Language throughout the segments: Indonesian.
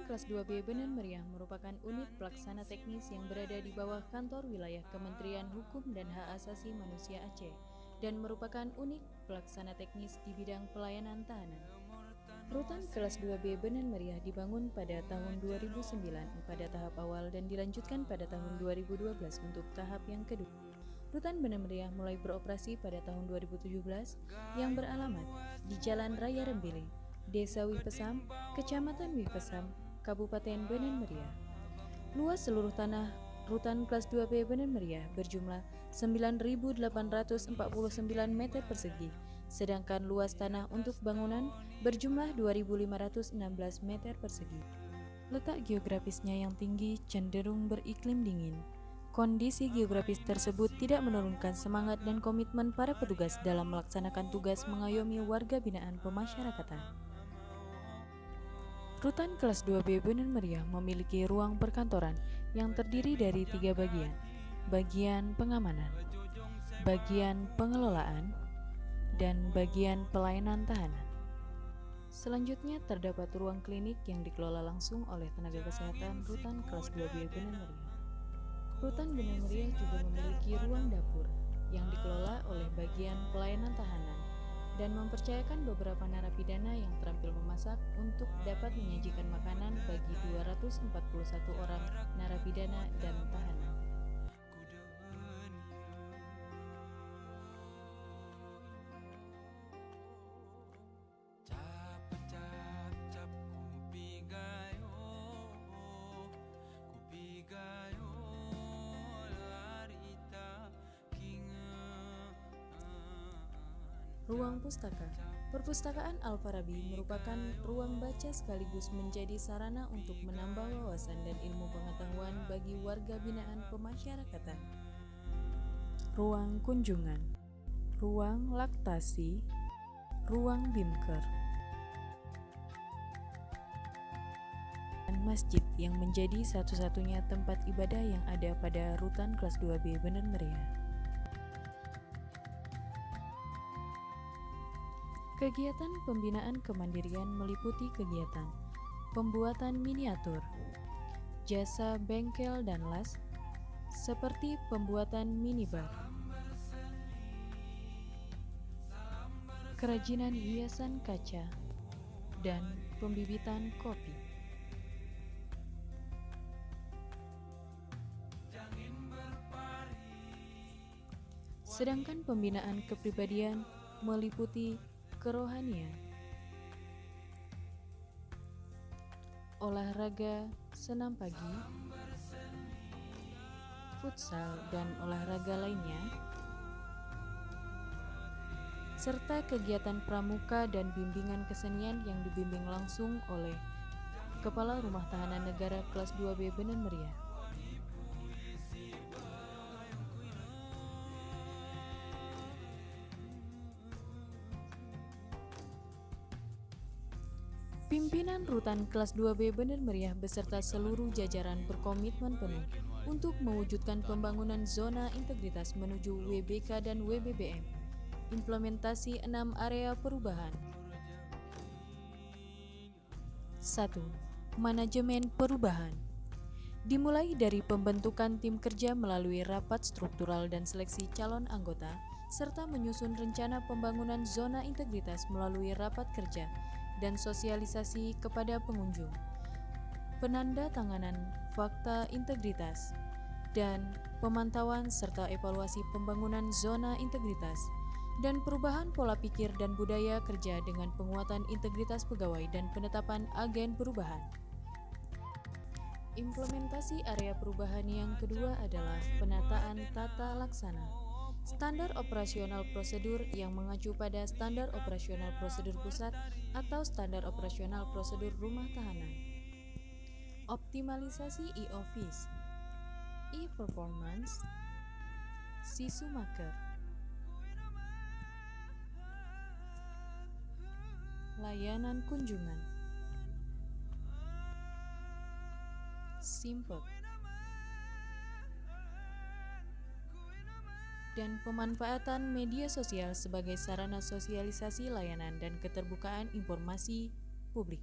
Kelas 2B Benen Meriah merupakan unit pelaksana teknis yang berada di bawah kantor wilayah Kementerian Hukum dan Hak Asasi Manusia Aceh dan merupakan unit pelaksana teknis di bidang pelayanan tahanan. Rutan Kelas 2B Benen Meriah dibangun pada tahun 2009 pada tahap awal dan dilanjutkan pada tahun 2012 untuk tahap yang kedua. Rutan Benen Meriah mulai beroperasi pada tahun 2017 yang beralamat di Jalan Raya Rembele, Desa Wipesam, Kecamatan Wipesam, Kabupaten Benen Meriah. Luas seluruh tanah Rutan Kelas 2B Benen Meriah berjumlah 9.849 meter persegi, sedangkan luas tanah untuk bangunan berjumlah 2.516 meter persegi. Letak geografisnya yang tinggi cenderung beriklim dingin. Kondisi geografis tersebut tidak menurunkan semangat dan komitmen para petugas dalam melaksanakan tugas mengayomi warga binaan pemasyarakatan. Rutan Kelas 2B Benen Meriah memiliki ruang perkantoran yang terdiri dari 3 bagian. Bagian pengamanan, bagian pengelolaan, dan bagian pelayanan tahanan. Selanjutnya terdapat ruang klinik yang dikelola langsung oleh tenaga kesehatan Rutan Kelas 2B Benen Meriah. Rutan Benen Meriah juga memiliki ruang dapur yang dikelola oleh bagian pelayanan tahanan dan mempercayakan beberapa narapidana yang terampil memasak untuk dapat menyajikan makanan bagi 241 orang narapidana dan tahanan. Ruang pustaka. Perpustakaan Al-Farabi merupakan ruang baca sekaligus menjadi sarana untuk menambah wawasan dan ilmu pengetahuan bagi warga binaan pemasyarakatan. Ruang kunjungan, ruang laktasi, ruang bimker, dan masjid yang menjadi satu-satunya tempat ibadah yang ada pada Rutan Kelas 2B Benen Meriah. Kegiatan pembinaan kemandirian meliputi kegiatan pembuatan miniatur, jasa bengkel dan las, seperti pembuatan minibar, kerajinan hiasan kaca, dan pembibitan kopi. Sedangkan pembinaan kepribadian meliputi kerohanian, olahraga senam pagi, futsal dan olahraga lainnya, serta kegiatan pramuka dan bimbingan kesenian yang dibimbing langsung oleh Kepala Rumah Tahanan Negara Kelas 2B Benen Meriah. Pimpinan Rutan Kelas 2B Benen Meriah beserta seluruh jajaran berkomitmen penuh untuk mewujudkan pembangunan zona integritas menuju WBK dan WBBM. Implementasi 6 area perubahan. 1. Manajemen perubahan. Dimulai dari pembentukan tim kerja melalui rapat struktural dan seleksi calon anggota, serta menyusun rencana pembangunan zona integritas melalui rapat kerja dan sosialisasi kepada pengunjung, penanda tanganan fakta integritas, dan pemantauan serta evaluasi pembangunan zona integritas, dan perubahan pola pikir dan budaya kerja dengan penguatan integritas pegawai dan penetapan agen perubahan. Implementasi area perubahan yang kedua adalah penataan tata laksana. Standar operasional prosedur yang mengacu pada standar operasional prosedur pusat atau standar operasional prosedur rumah tahanan. Optimalisasi e-office, e-performance, sisumaker, layanan kunjungan, simpek, dan pemanfaatan media sosial sebagai sarana sosialisasi layanan dan keterbukaan informasi publik.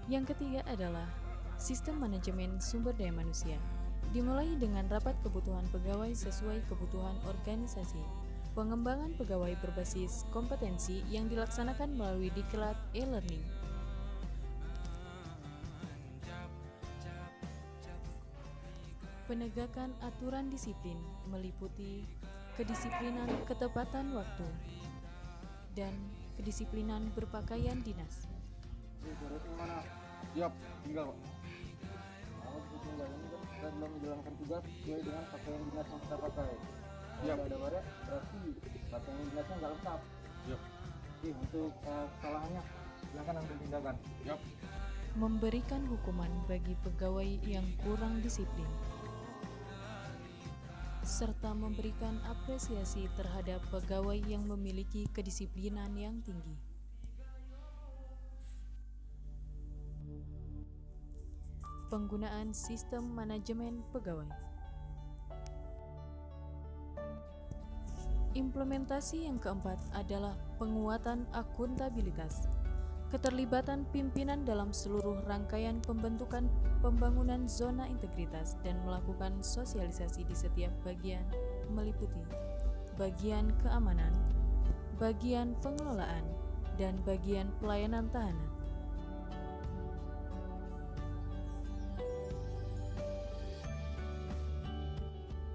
Yang ketiga adalah sistem manajemen sumber daya manusia. Dimulai dengan rapat kebutuhan pegawai sesuai kebutuhan organisasi. Pengembangan pegawai berbasis kompetensi yang dilaksanakan melalui diklat e-learning. Penegakan aturan disiplin meliputi kedisiplinan ketepatan waktu dan kedisiplinan berpakaian dinas. Mana? Siap, tinggal Pak. Kalau begitu ini kan kita belum menjalankan tugas sesuai dengan pakaian dinas yang kita pakai. Siap, ada baret, berarti pakaian dinasnya nggak lengkap. Siap. Oke, untuk kesalahannya silakan ambil tindakan. Siap. Memberikan hukuman bagi pegawai yang kurang disiplin, serta memberikan apresiasi terhadap pegawai yang memiliki kedisiplinan yang tinggi. Penggunaan sistem manajemen pegawai. Implementasi yang keempat adalah penguatan akuntabilitas. Keterlibatan pimpinan dalam seluruh rangkaian pembangunan zona integritas dan melakukan sosialisasi di setiap bagian meliputi bagian keamanan, bagian pengelolaan, dan bagian pelayanan tahanan.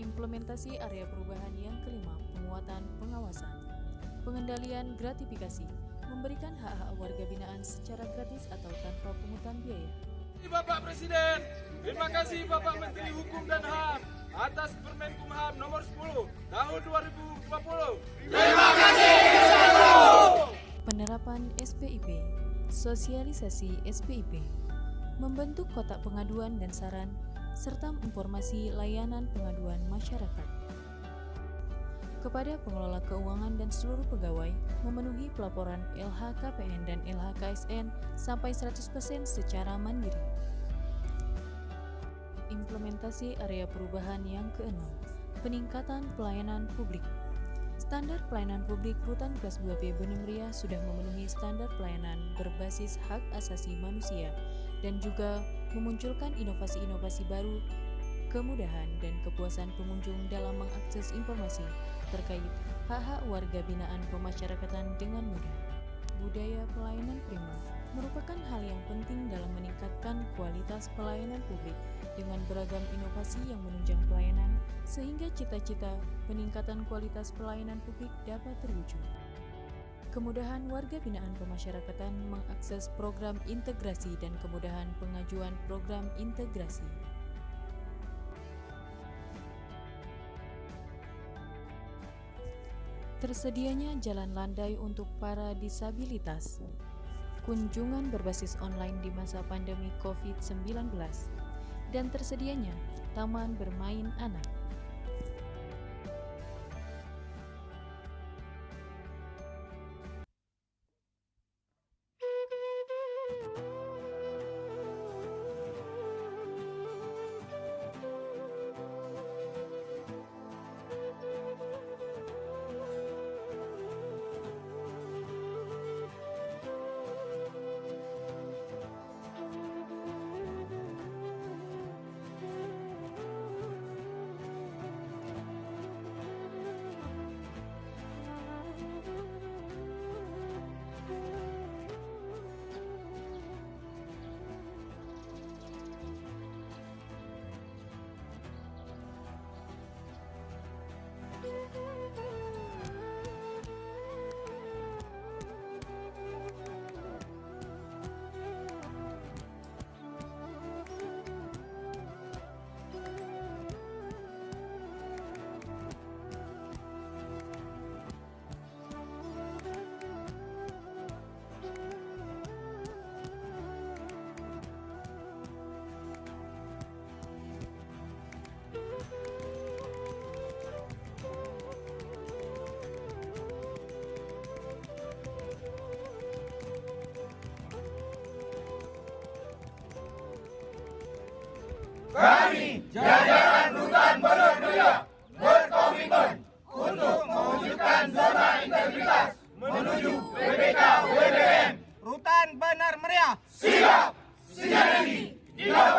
Implementasi area perubahan yang kelima, penguatan pengawasan, pengendalian gratifikasi, memberikan hak-hak warga binaan secara gratis atau tanpa pungutan biaya. Bapak Presiden, terima kasih Bapak Menteri Hukum dan HAM atas Permenkumham nomor 10 tahun 2020. Terima kasih. Penerapan SPIP, sosialisasi SPIP, membentuk kotak pengaduan dan saran, serta informasi layanan pengaduan masyarakat. Kepada pengelola keuangan dan seluruh pegawai, memenuhi pelaporan LHKPN dan LHKSN sampai 100% secara mandiri. Implementasi area perubahan yang keenam, peningkatan pelayanan publik. Standar pelayanan publik Rutan Kelas 2B Beni Meriah sudah memenuhi standar pelayanan berbasis hak asasi manusia dan juga memunculkan inovasi-inovasi baru, kemudahan dan kepuasan pengunjung dalam mengakses informasi terkait hak-hak warga binaan pemasyarakatan dengan mudah. Budaya pelayanan prima merupakan hal yang penting dalam meningkatkan kualitas pelayanan publik dengan beragam inovasi yang menunjang pelayanan sehingga cita-cita peningkatan kualitas pelayanan publik dapat terwujud. Kemudahan warga binaan pemasyarakatan mengakses program integrasi dan kemudahan pengajuan program integrasi. Tersedianya jalan landai untuk para disabilitas. Kunjungan berbasis online di masa pandemi COVID-19 dan tersedianya taman bermain anak. Kami, jajaran Rutan Bener Meriah, berkomitmen untuk mewujudkan zona integritas menuju PBK UMBM. Rutan Bener Meriah Siap! TNI, hidup